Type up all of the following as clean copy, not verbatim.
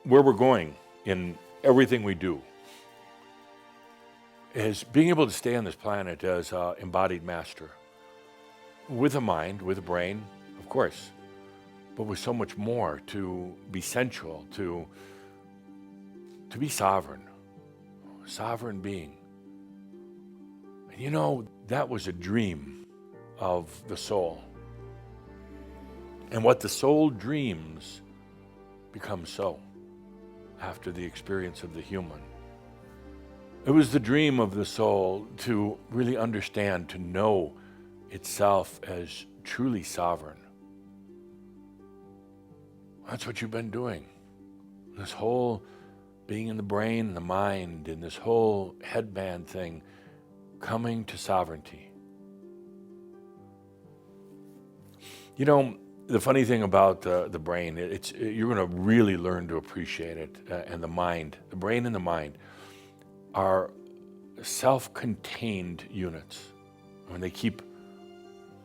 where we're going in everything we do is being able to stay on this planet as an embodied master, with a mind, with a brain, of course, but with so much more, to be sensual, to be sovereign being. And you know, that was a dream of the soul. And what the soul dreams becomes so after the experience of the human. It was the dream of the soul to really understand, to know itself as truly sovereign. That's what you've been doing. This whole being in the brain, the mind, and this whole headband thing, coming to sovereignty. You know, the funny thing about the brain, you're going to really learn to appreciate it, and the mind, the brain and the mind are self-contained units. I mean,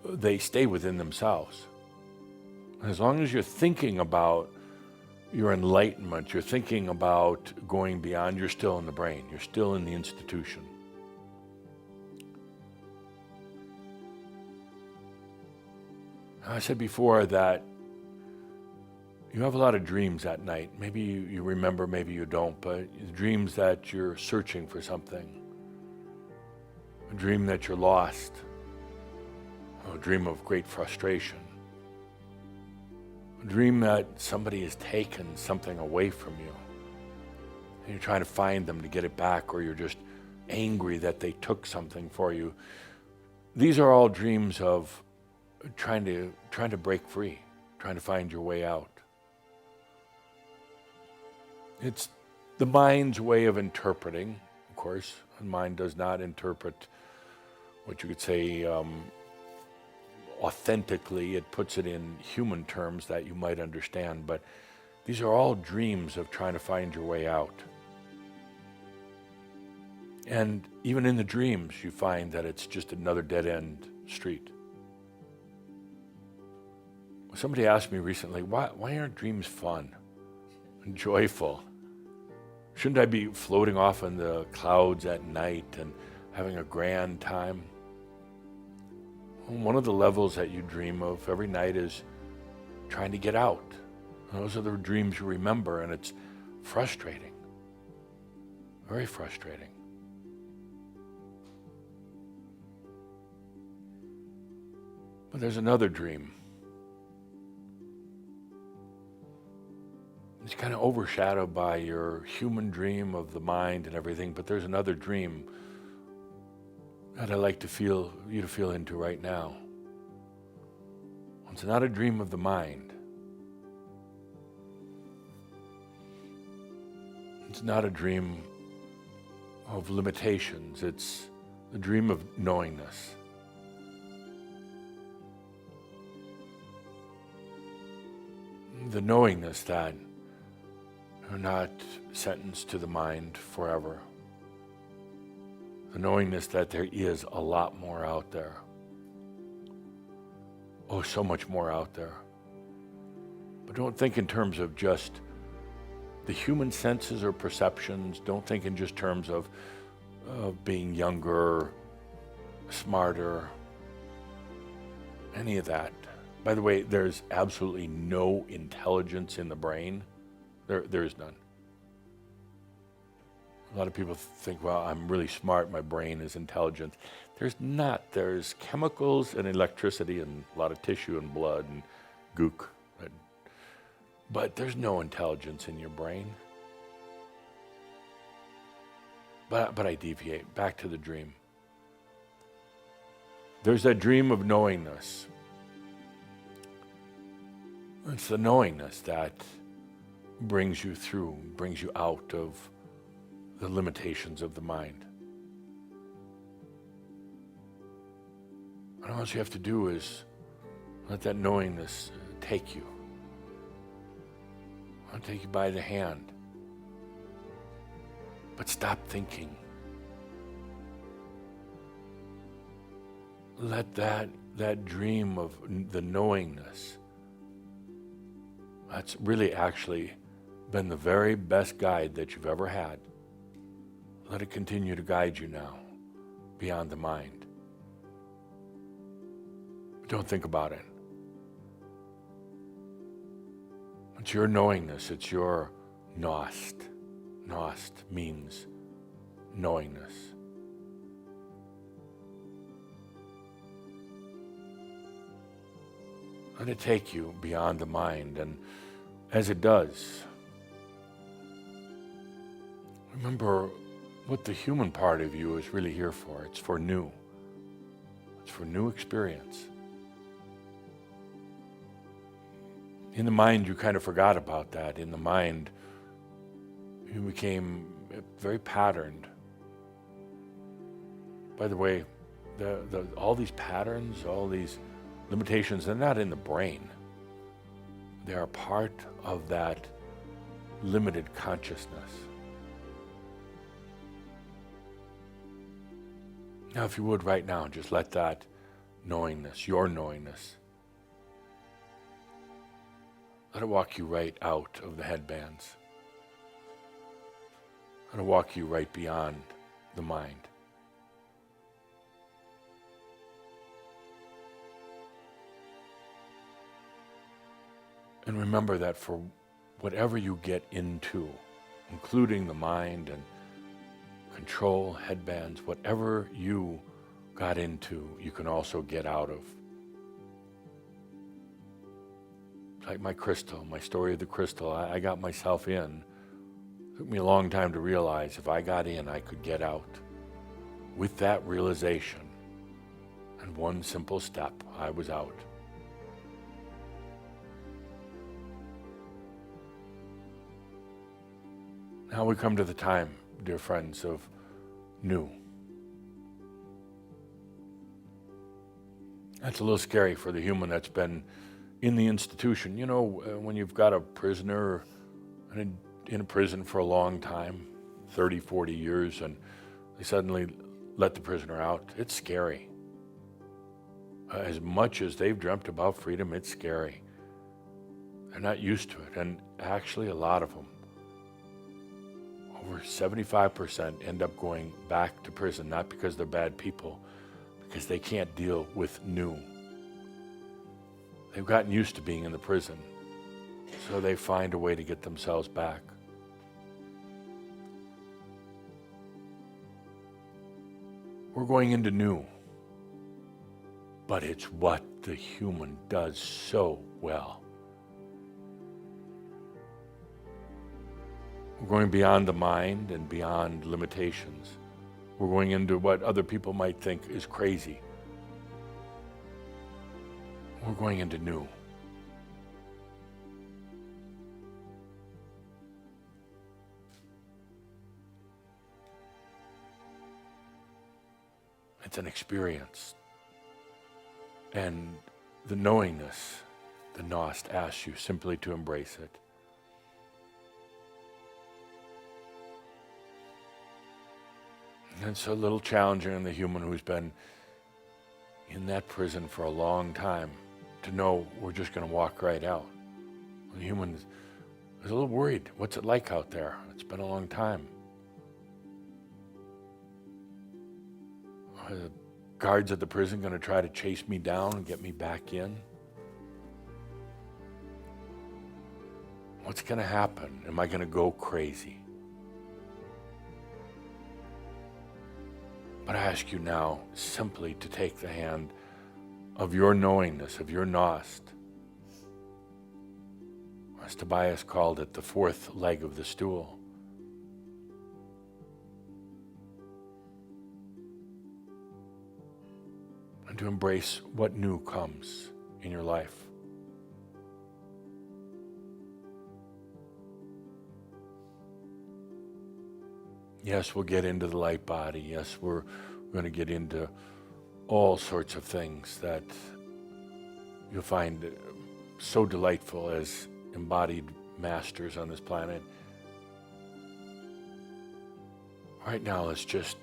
they stay within themselves. As long as you're thinking about your enlightenment, you're thinking about going beyond, you're still in the brain, you're still in the institution. I said before that you have a lot of dreams at night. Maybe you remember, maybe you don't, but dreams that you're searching for something. A dream that you're lost. A dream of great frustration. A dream that somebody has taken something away from you. And you're trying to find them to get it back, or you're just angry that they took something for you. These are all dreams of trying to break free, trying to find your way out. It's the mind's way of interpreting, of course. The mind does not interpret what you could say authentically. It puts it in human terms that you might understand, but these are all dreams of trying to find your way out. And even in the dreams, you find that it's just another dead-end street. Somebody asked me recently, why aren't dreams fun and joyful? Shouldn't I be floating off in the clouds at night and having a grand time? Well, one of the levels that you dream of every night is trying to get out. Those are the dreams you remember, and it's frustrating, very frustrating. But there's another dream. It's kind of overshadowed by your human dream of the mind and everything, but there's another dream that I'd like you to feel into right now. It's not a dream of the mind. It's not a dream of limitations. It's the dream of knowingness. The knowingness that are not sentenced to the mind forever. The knowingness that there is a lot more out there. Oh, so much more out there. But don't think in terms of just the human senses or perceptions. Don't think in just terms of being younger, smarter, any of that. By the way, there's absolutely no intelligence in the brain. There is none. A lot of people think, well, I'm really smart, my brain is intelligent. There's not. There's chemicals and electricity and a lot of tissue and blood and gook. But there's no intelligence in your brain. But I deviate back to the dream. There's that dream of knowingness. It's the knowingness that brings you through, brings you out of the limitations of the mind. And all you have to do is let that knowingness take you. I'll take you by the hand. But stop thinking. Let that dream of the knowingness, that's really actually been the very best guide that you've ever had. Let it continue to guide you now, beyond the mind. Don't think about it. It's your knowingness, it's your Gnost. Gnost means knowingness. Let it take you beyond the mind, and as it does, remember what the human part of you is really here for. It's for new. It's for new experience. In the mind, you kind of forgot about that. In the mind, you became very patterned. By the way, all these patterns, all these limitations, they're not in the brain. They are part of that limited consciousness. Now, if you would right now, just let that knowingness, your knowingness, let it walk you right out of the headbands. Let it walk you right beyond the mind. And remember that for whatever you get into, including the mind and control, headbands, whatever you got into, you can also get out of. Like my crystal, my story of the crystal, I got myself in. It took me a long time to realize if I got in, I could get out. With that realization and one simple step, I was out. Now we come to the time, dear friends, of new. That's a little scary for the human that's been in the institution. You know, when you've got a prisoner in a prison for a long time, 30, 40 years, and they suddenly let the prisoner out, it's scary. As much as they've dreamt about freedom, it's scary. They're not used to it, and actually a lot of them, over 75%, end up going back to prison, not because they're bad people, because they can't deal with new. They've gotten used to being in the prison, so they find a way to get themselves back. We're going into new, but it's what the human does so well. We're going beyond the mind and beyond limitations. We're going into what other people might think is crazy. We're going into new. It's an experience. And the knowingness, the Gnost, asks you simply to embrace it. And it's a little challenging in the human who's been in that prison for a long time to know we're just going to walk right out. The human is a little worried. What's it like out there? It's been a long time. Are the guards at the prison going to try to chase me down and get me back in? What's going to happen? Am I going to go crazy? But I ask you now simply to take the hand of your knowingness, of your Gnost. As Tobias called it, the fourth leg of the stool. And to embrace what new comes in your life. Yes, we'll get into the light body. Yes, we're going to get into all sorts of things that you'll find so delightful as embodied masters on this planet. Right now, let's just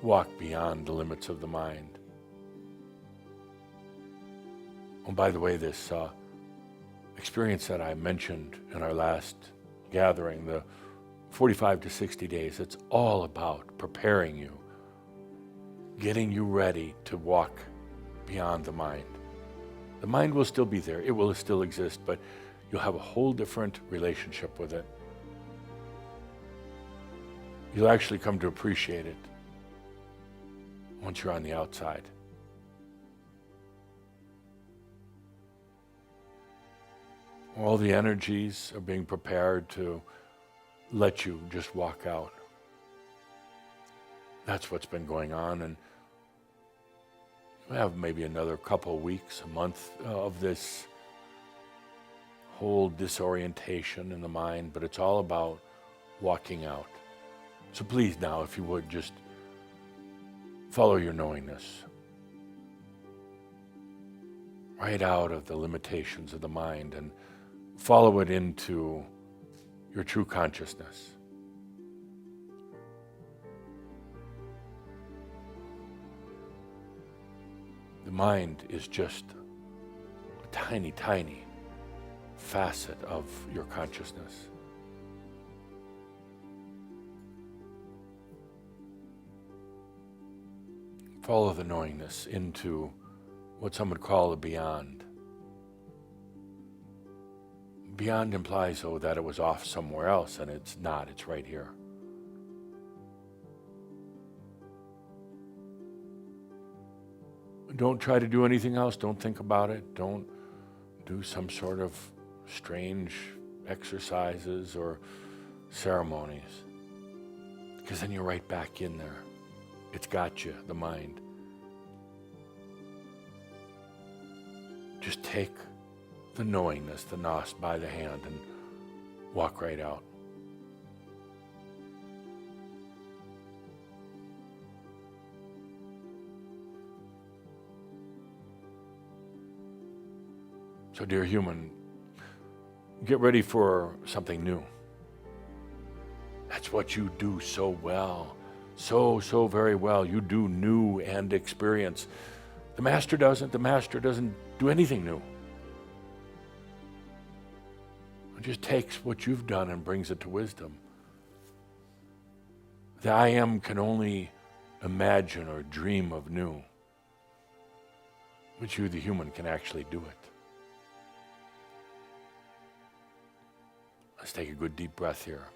walk beyond the limits of the mind. Oh, by the way, this experience that I mentioned in our last gathering, the 45 to 60 days, it's all about preparing you, getting you ready to walk beyond the mind. The mind will still be there, it will still exist, but you'll have a whole different relationship with it. You'll actually come to appreciate it once you're on the outside. All the energies are being prepared to let you just walk out. That's what's been going on, and we have maybe another couple weeks, a month of this whole disorientation in the mind, but it's all about walking out. So please now, if you would, just follow your knowingness. Right out of the limitations of the mind and follow it into your true consciousness. The mind is just a tiny, tiny facet of your consciousness. Follow the knowingness into what some would call the beyond. Beyond implies, that it was off somewhere else, and it's not, it's right here. Don't try to do anything else, don't think about it, don't do some sort of strange exercises or ceremonies, because then you're right back in there. It's got you, the mind. Just take the knowingness, the nos, by the hand and walk right out. So, dear human, get ready for something new. That's what you do so well. So very well. You do new and experience. The master doesn't. The master doesn't do anything new. It just takes what you've done and brings it to wisdom. The I am can only imagine or dream of new, but you, the human, can actually do it. Let's take a good deep breath here.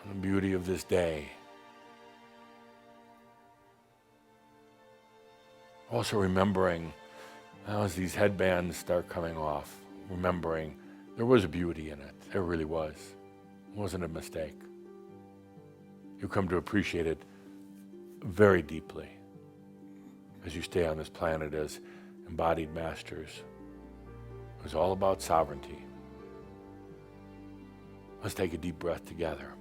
The beauty of this day. Also remembering, as these headbands start coming off, remembering there was a beauty in it. There really was. It wasn't a mistake. You come to appreciate it very deeply as you stay on this planet as embodied masters. It was all about sovereignty. Let's take a deep breath together.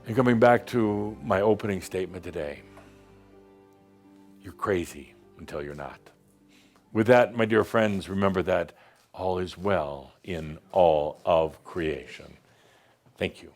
And coming back to my opening statement today, you're crazy until you're not. With that, my dear friends, remember that all is well in all of creation. Thank you.